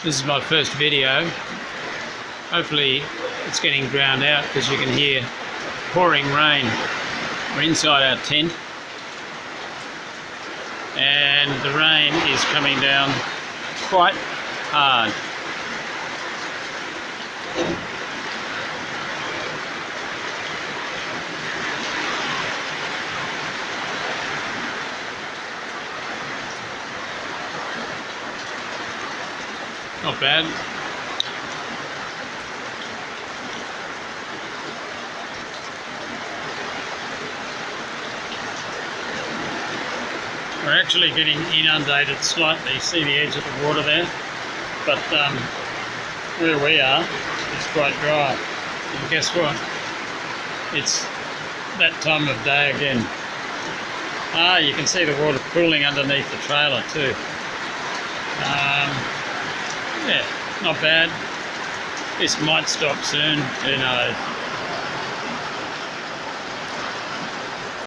This is my first video. Hopefully it's getting drowned out because you can hear pouring rain. We're inside our tent and the rain is coming down quite hard. Not bad. We're actually getting inundated slightly. See the edge of the water there? But where we are, it's quite dry. And guess what? It's that time of day again. You can see the water pooling underneath the trailer too. Yeah, not bad. This might stop soon, who knows.